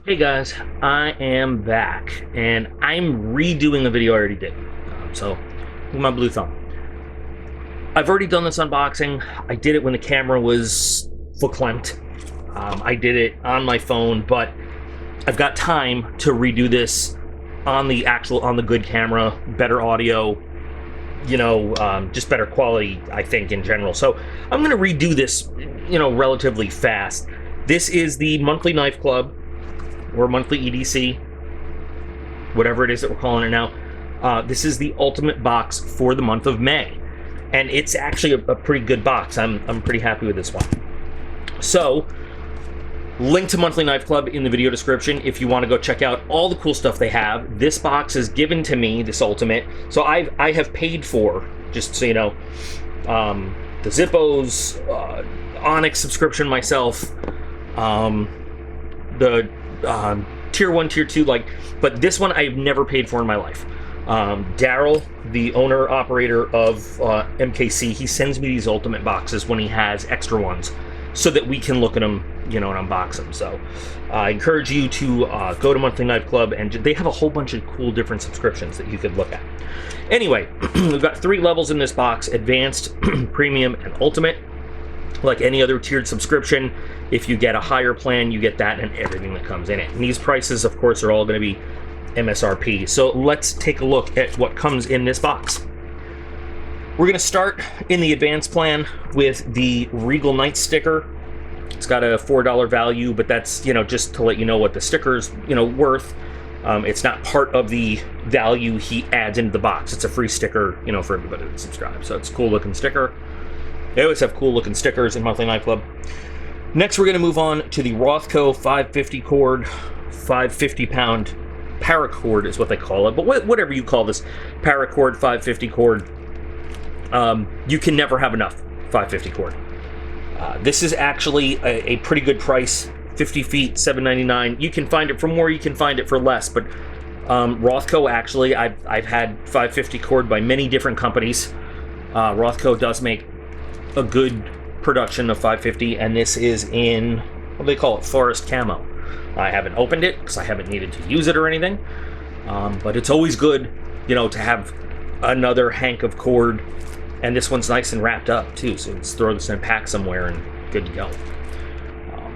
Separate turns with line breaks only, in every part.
Hey guys, I am back, and I'm redoing a video I already did. So, with my blue thumb. I've already done this unboxing. I did it when the camera was verklempt. I did it on my phone, but I've got time to redo this on the good camera, better audio, just better quality, I think, in general. So I'm going to redo this, relatively fast. This is the monthly Knife Club, or monthly EDC, whatever it is that we're calling it now. This is the ultimate box for the month of May, and it's actually a pretty good box. I'm pretty happy with this one. So, link to monthly Knife Club in the video description if you want to go check out all the cool stuff they have. This box is given to me, this ultimate, so I have paid for, just so you know, the Zippos, Onyx subscription myself, the tier 1, tier 2, but this one I've never paid for in my life. Daryl, the owner operator of MKC, he sends me these ultimate boxes when he has extra ones so that we can look at them, and unbox them. So I encourage you to go to Monthly Knife Club, and they have a whole bunch of cool different subscriptions that you could look at. Anyway, we've got 3 levels in this box: Advanced, Premium, and Ultimate. Like any other tiered subscription, if you get a higher plan, you get that and everything that comes in it. And these prices, of course, are all going to be MSRP. So let's take a look at what comes in this box. We're going to start in the advanced plan with the Regal Knight sticker. It's got a $4 value, but that's, just to let you know what the sticker's, worth. It's not part of the value he adds into the box. It's a free sticker, for everybody that subscribes. So it's a cool looking sticker. They always have cool looking stickers in Monthly Knife Club. Next, we're going to move on to the Rothco 550 cord, 550 pound paracord is what they call it. But whatever you call this, paracord, 550 cord, you can never have enough 550 cord. This is actually a pretty good price, 50 feet, $7.99. You can find it for more, you can find it for less, but Rothco, actually, I've had 550 cord by many different companies. Rothco does make a good production of 550, and this is in, what do they call it, forest camo. I haven't opened it because I haven't needed to use it or anything, but it's always good, to have another hank of cord, and this one's nice and wrapped up too, so let's throw this in a pack somewhere and good to go.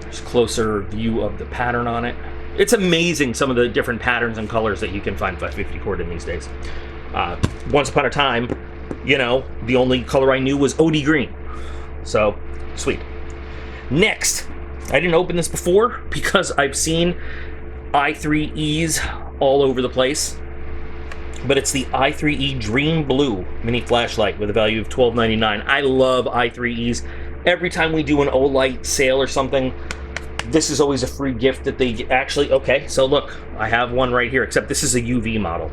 There's a closer view of the pattern on it. It's amazing some of the different patterns and colors that you can find 550 cord in these days. Once upon a time, the only color I knew was OD green. So, sweet. Next, I didn't open this before because I've seen i3Es all over the place, but it's the i3E Dream Blue mini flashlight with a value of $12.99. I love i3Es. Every time we do an Olight sale or something, this is always a free gift that they actually, okay, so look, I have one right here, except this is a UV model.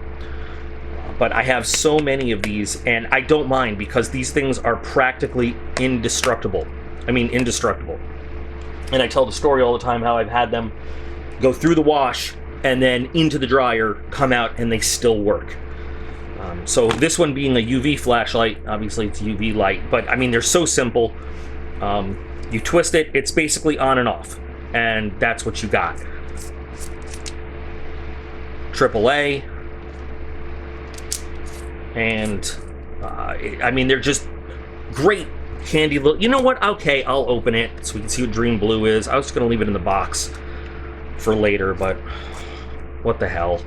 But I have so many of these, and I don't mind because these things are practically indestructible. I mean, indestructible. And I tell the story all the time how I've had them go through the wash and then into the dryer, come out, and they still work. So this one being a UV flashlight, obviously it's UV light, but I mean, they're so simple. You twist it, it's basically on and off, and that's what you got. AAA. And, I mean, they're just great, handy little... You know what? Okay, I'll open it so we can see what Dream Blue is. I was just going to leave it in the box for later, but what the hell.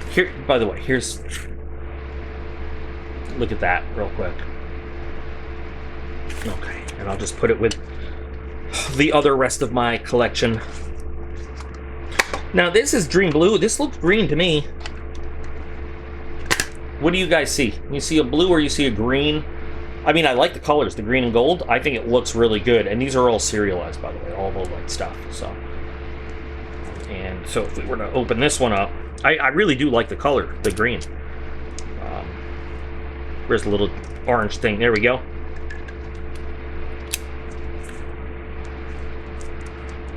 Here, by the way, here's... Look at that real quick. Okay, and I'll just put it with the other rest of my collection. Now, this is Dream Blue. This looks green to me. What do you guys see? You see a blue or you see a green? I mean, I like the colors, the green and gold. I think it looks really good. And these are all serialized, by the way, all the light stuff. And so if we were to open this one up, I really do like the color, the green. Where's the little orange thing? There we go.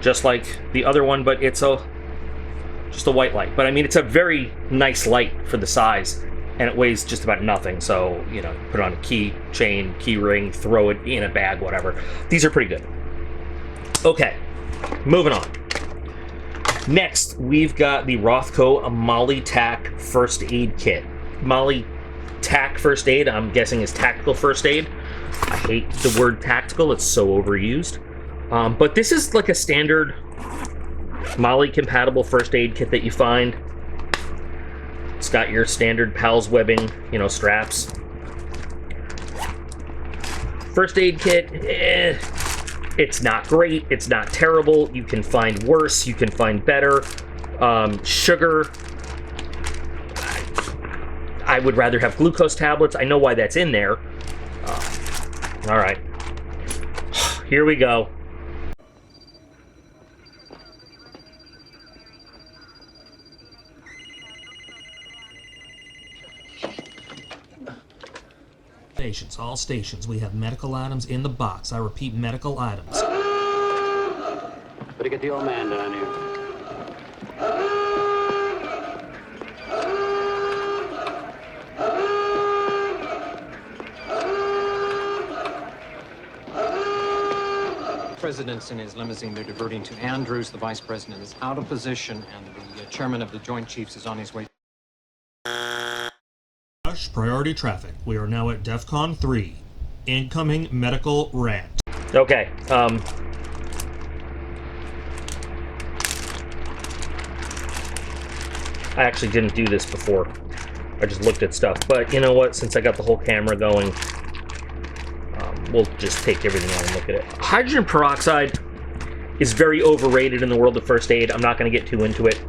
Just like the other one, but it's just a white light. But I mean, it's a very nice light for the size. And it weighs just about nothing, so, put it on a key chain, key ring, throw it in a bag, whatever. These are pretty good. Okay, moving on. Next, we've got the Rothko Molly Tac First Aid Kit. Molly Tac First Aid, I'm guessing is tactical first aid. I hate the word tactical, it's so overused. But this is like a standard Molly compatible first aid kit that you find. It's got your standard PALS webbing, you know, straps. First aid kit, it's not great, it's not terrible. You can find worse, you can find better. Sugar, I would rather have glucose tablets. I know why that's in there. All right, here we go.
Stations, all stations, we have medical items in the box. I repeat, medical items.
Better get the old man down here. The president's in his limousine. They're diverting to Andrews. The vice president is out of position, and the chairman of the Joint Chiefs is on his way.
Priority traffic. We are now at DEFCON 3. Incoming medical rant.
Okay. I actually didn't do this before. I just looked at stuff. But you know what? Since I got the whole camera going, we'll just take everything out and look at it. Hydrogen peroxide is very overrated in the world of first aid. I'm not going to get too into it.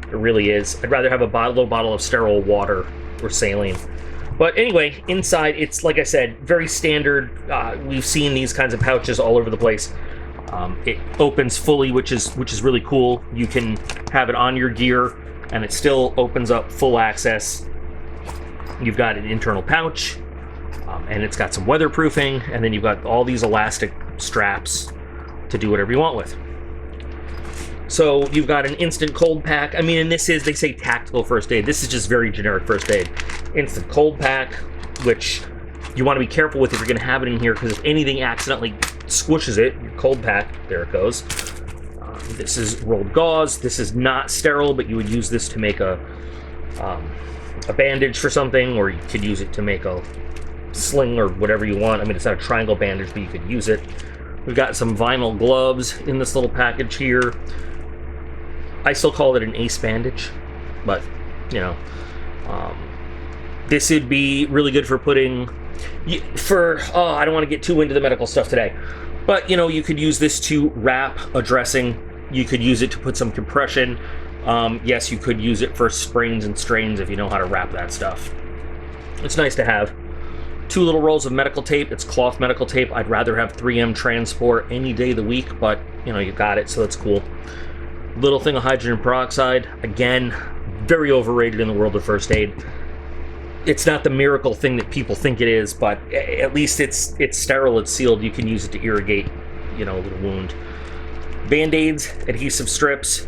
It really is. I'd rather have a little bottle of sterile water or saline. But anyway, inside, it's, like I said, very standard. We've seen these kinds of pouches all over the place. It opens fully, which is really cool. You can have it on your gear, and it still opens up full access. You've got an internal pouch, and it's got some weatherproofing, and then you've got all these elastic straps to do whatever you want with. So you've got an instant cold pack. I mean, and this is, they say tactical first aid. This is just very generic first aid. Instant cold pack, which you want to be careful with if you're going to have it in here, because if anything accidentally squishes it, your cold pack, there it goes. This is rolled gauze. This is not sterile, but you would use this to make a bandage for something, or you could use it to make a sling or whatever you want. I mean, it's not a triangle bandage, but you could use it. We've got some vinyl gloves in this little package here. I still call it an ace bandage, but, you know, this would be really good for putting, I don't want to get too into the medical stuff today, but, you know, you could use this to wrap a dressing. You could use it to put some compression. Yes, you could use it for sprains and strains if you know how to wrap that stuff. It's nice to have. 2 little rolls of medical tape. It's cloth medical tape. I'd rather have 3M transport any day of the week, but, you know, you got it, so that's cool. Little thing of hydrogen peroxide. Again, very overrated in the world of first aid. It's not the miracle thing that people think it is, but at least it's sterile, it's sealed. You can use it to irrigate, you know, a little wound. Band-aids, adhesive strips.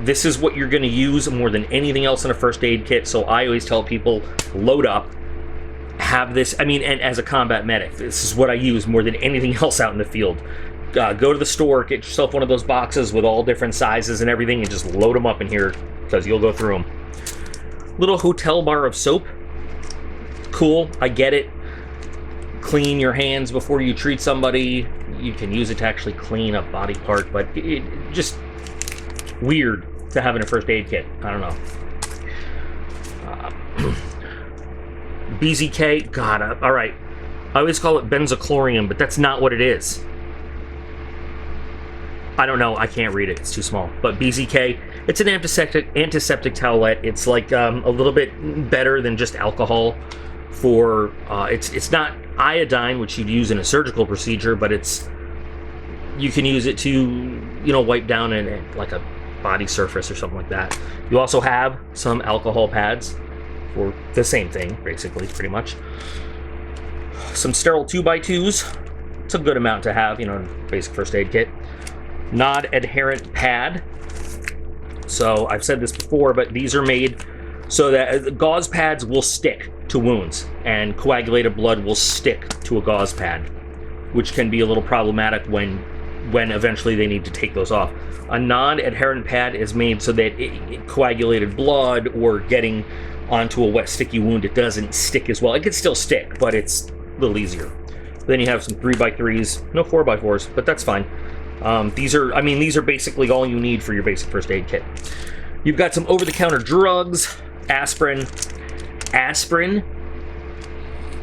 This is what you're going to use more than anything else in a first aid kit, so I always tell people, load up, have this. I mean, and as a combat medic, this is what I use more than anything else out in the field. Go to the store, get yourself one of those boxes with all different sizes and everything, and just load them up in here, because you'll go through them. Little hotel bar of soap. Cool, I get it. Clean your hands before you treat somebody. You can use it to actually clean a body part, but it just weird to have in a first aid kit. I don't know. BZK, God, all right. I always call it benzochlorium, but that's not what it is. I don't know, I can't read it, it's too small. But BZK, it's an antiseptic towelette. It's like a little bit better than just alcohol for, it's not iodine, which you'd use in a surgical procedure, but you can use it to, you know, wipe down like a body surface or something like that. You also have some alcohol pads for the same thing, basically, pretty much. Some sterile 2x2s. It's a good amount to have, you know, basic first aid kit. Non-adherent pad. So I've said this before, but these are made so that gauze pads will stick to wounds, and coagulated blood will stick to a gauze pad, which can be a little problematic when when eventually they need to take those off. A non-adherent pad is made so that coagulated blood or getting onto a wet sticky wound, it doesn't stick as well. It can still stick, but it's a little easier. Then you have some 3x3s, no 4x4s, but that's fine. These are basically all you need for your basic first aid kit. You've got some over-the-counter drugs, aspirin. Aspirin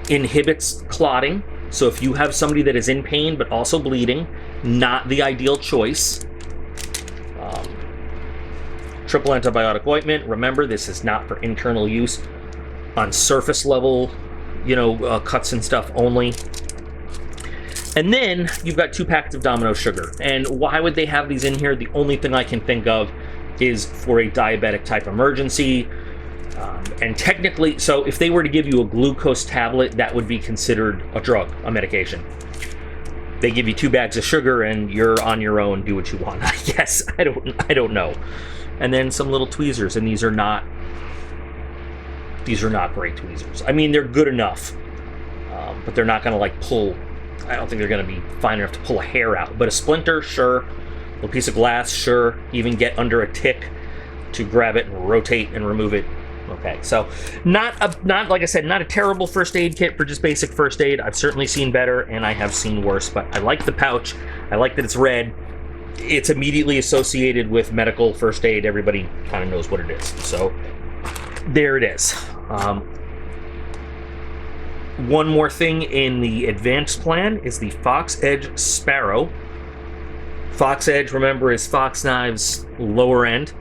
inhibits clotting, so if you have somebody that is in pain but also bleeding, not the ideal choice. Triple antibiotic ointment. Remember, this is not for internal use, on surface level, cuts and stuff only. And then you've got 2 packets of Domino sugar. And why would they have these in here? The only thing I can think of is for a diabetic type emergency. And technically, so if they were to give you a glucose tablet, that would be considered a drug, a medication. They give you 2 bags of sugar and you're on your own, do what you want, I guess. I don't know. And then some little tweezers, and these are not great tweezers. I mean, they're good enough, but they're not going to pull. I don't think they're going to be fine enough to pull a hair out. But a splinter, sure. A little piece of glass, sure. Even get under a tick to grab it and rotate and remove it. Okay, so not like I said, not a terrible first aid kit for just basic first aid. I've certainly seen better, and I have seen worse. But I like the pouch. I like that it's red. It's immediately associated with medical first aid. Everybody kind of knows what it is. So there it is. One more thing in the advanced plan is the Fox Edge Sparrow. Fox Edge, remember, is Fox Knives lower end.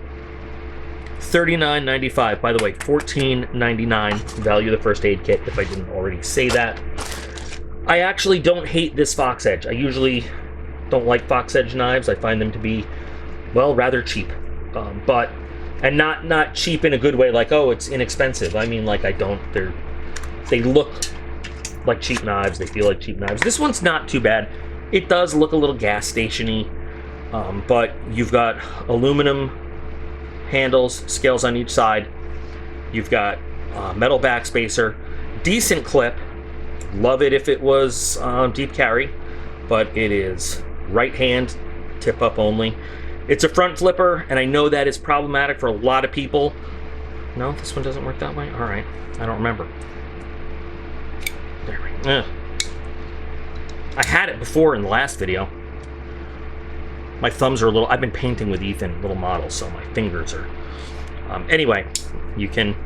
$39.95. By the way, $14.99 value of the first aid kit, if I didn't already say that. I actually don't hate this Fox Edge. I usually don't like Fox Edge knives. I find them to be, well, rather cheap. And not cheap in a good way, like, oh, it's inexpensive. I mean, like, they look like cheap knives. They feel like cheap knives. This one's not too bad. It does look a little gas station-y, but you've got aluminum handles, scales on each side. You've got metal backspacer, decent clip. Love it if it was deep carry, but it is right hand, tip up only. It's a front flipper, and I know that is problematic for a lot of people. No, this one doesn't work that way? All right, I don't remember. There we go. I had it before in the last video. My thumbs are a little, I've been painting with Ethan, little models, so my fingers are... anyway, you can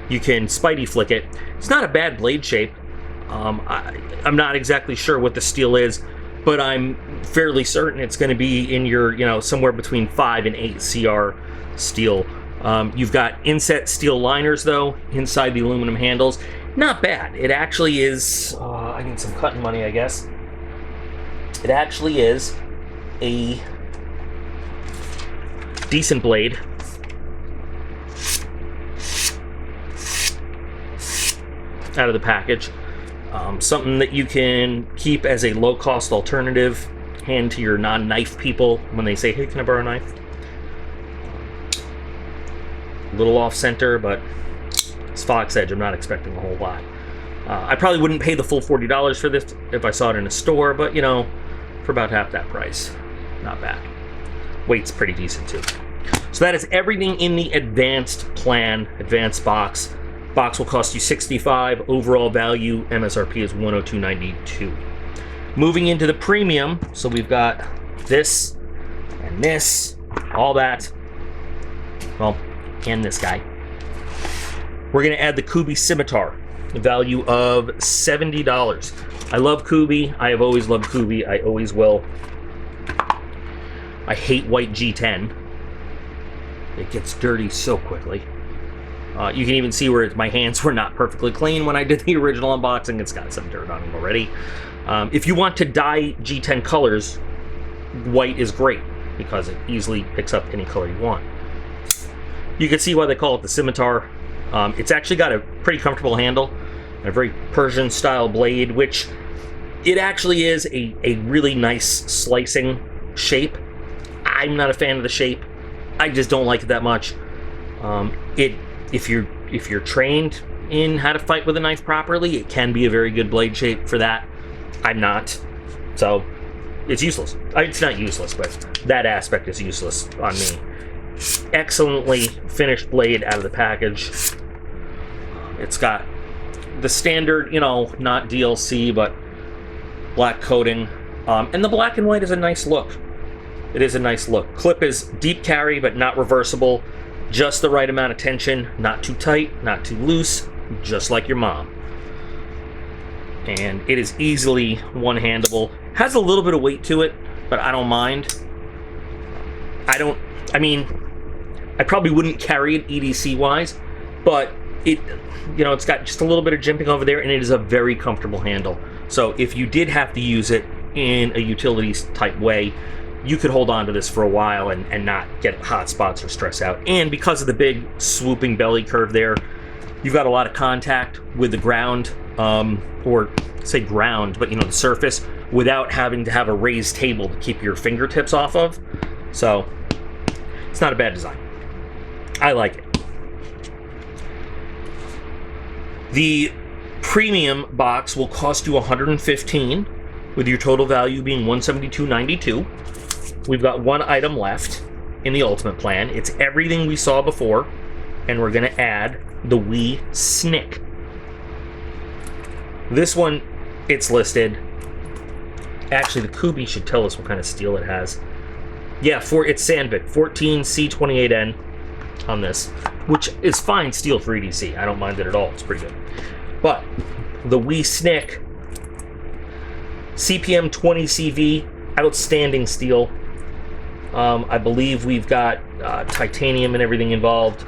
Spidey flick it. It's not a bad blade shape. I'm not exactly sure what the steel is, but I'm fairly certain it's going to be in your, somewhere between 5 and 8 CR steel. You've got inset steel liners, though, inside the aluminum handles. Not bad. It actually is... I need some cutting money, I guess. It actually is a decent blade. Out of the package. Something that you can keep as a low-cost alternative, hand to your non-knife people when they say, hey, can I borrow a knife? A little off-center, but it's Fox Edge. I'm not expecting a whole lot. I probably wouldn't pay the full $40 for this if I saw it in a store, but, for about half that price. Not bad. Weight's pretty decent, too. So that is everything in the advanced plan, advanced box. Box will cost you $65. Overall value, MSRP is $102.92. Moving into the premium, so we've got this and this, all that. Well, and this guy. We're going to add the Kubey Scimitar, the value of $70. I love Kubey. I have always loved Kubey. I always will. I hate white G10. It gets dirty so quickly. You can even see where my hands were not perfectly clean when I did the original unboxing. It's got some dirt on them already. If you want to dye G10 colors, white is great because it easily picks up any color you want. You can see why they call it the Scimitar. It's actually got a pretty comfortable handle, a very Persian-style blade, which it actually is a really nice slicing shape. I'm not a fan of the shape. I just don't like it that much. If you're trained in how to fight with a knife properly, it can be a very good blade shape for that. I'm not. So it's useless. It's not useless, but that aspect is useless on me. Excellently finished blade out of the package. It's got the standard, you know, not DLC, but black coating. And the black and white is a nice look. It is a nice look. Clip is deep carry, but not reversible. Just the right amount of tension. Not too tight, not too loose. Just like your mom. And it is easily one-handable. Has a little bit of weight to it, but I don't mind. I mean, I probably wouldn't carry it EDC-wise, but it, you know, it's got just a little bit of jimping over there, and it is a very comfortable handle. So if you did have to use it in a utilities type way, you could hold on to this for a while and not get hot spots or stress out. And because of the big swooping belly curve there, you've got a lot of contact with the ground, or say ground, but you know, the surface, without having to have a raised table to keep your fingertips off of. So it's not a bad design. I like it. The premium box will cost you $115, with your total value being $172.92. We've got one item left in the Ultimate plan. It's everything we saw before, and we're going to add the Wii Snick. This one, it's listed. Actually, the Kubey should tell us what kind of steel it has. Yeah, it's Sandvik, 14C28N on this, which is fine steel for EDC. I don't mind it at all. It's pretty good. But the Wii Snick, CPM 20CV, outstanding steel. I believe we've got titanium and everything involved.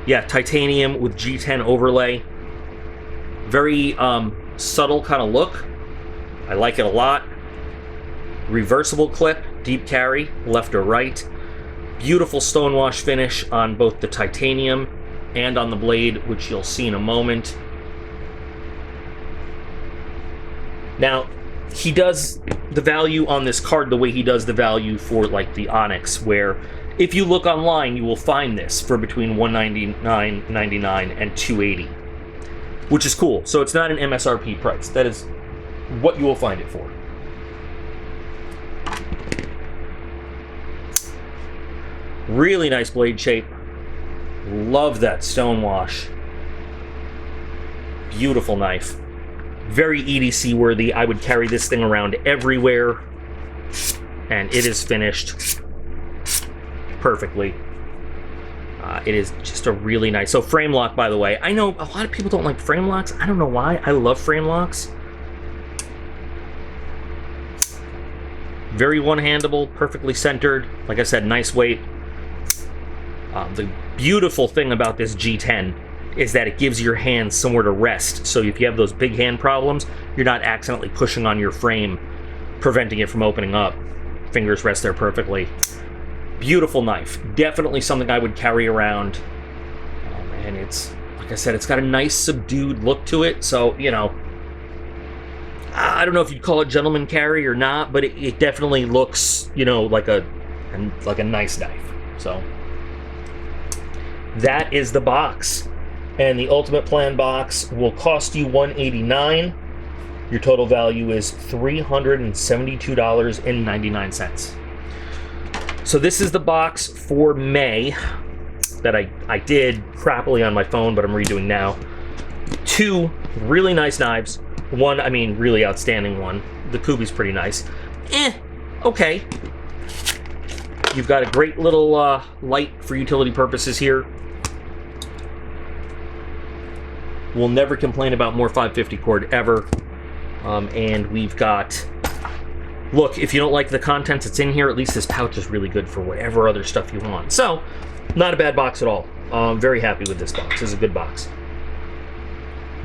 Yeah, titanium with G10 overlay. Very subtle kind of look. I like it a lot. Reversible clip, deep carry, left or right. Beautiful stonewash finish on both the titanium and on the blade, which you'll see in a moment. Now, he does the value on this card the way he does the value for like the Onyx, where if you look online, you will find this for between $199.99 and $280, which is cool. So it's not an MSRP price. That is what you will find it for. Really nice blade shape. Love that stonewash. Beautiful knife. Very EDC worthy. I would carry this thing around everywhere. And it is finished perfectly. It is just a really nice... So frame lock, by the way. I know a lot of people don't like frame locks. I don't know why. I love frame locks. Very one-handable, perfectly centered. Like I said, nice weight. The beautiful thing about this G10 is that it gives your hands somewhere to rest. So if you have those big hand problems, you're not accidentally pushing on your frame, preventing it from opening up. Fingers rest there perfectly. Beautiful knife. Definitely something I would carry around. And it's, like I said, it's got a nice subdued look to it. So, you know, I don't know if you'd call it gentleman carry or not, but it definitely looks, you know, like a nice knife. So that is the box. And the Ultimate Plan box will cost you $189. Your total value is $372.99. So this is the box for May that I did crappily on my phone, but I'm redoing now. Two really nice knives. One, I mean, really outstanding one. The Kubey's pretty nice. Okay. You've got a great little light for utility purposes here. We'll never complain about more 550 cord ever. And we've got... Look, if you don't like the contents that's in here, at least this pouch is really good for whatever other stuff you want. So, not a bad box at all. I'm very happy with this box. This is a good box.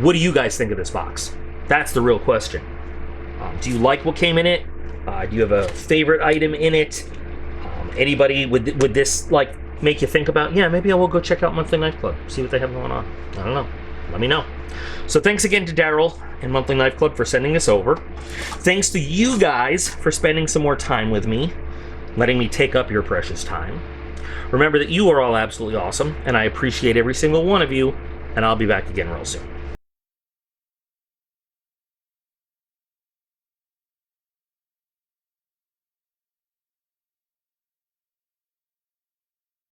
What do you guys think of this box? That's the real question. Do you like what came in it? Do you have a favorite item in it? Anybody would this like make you think about, yeah, maybe I will go check out Monthly Knife Club, see what they have going on? I don't know. Let me know. So thanks again to Daryl and Monthly Knife Club for sending this over. Thanks to you guys for spending some more time with me, letting me take up your precious time. Remember that you are all absolutely awesome, and I appreciate every single one of you, and I'll be back again real soon.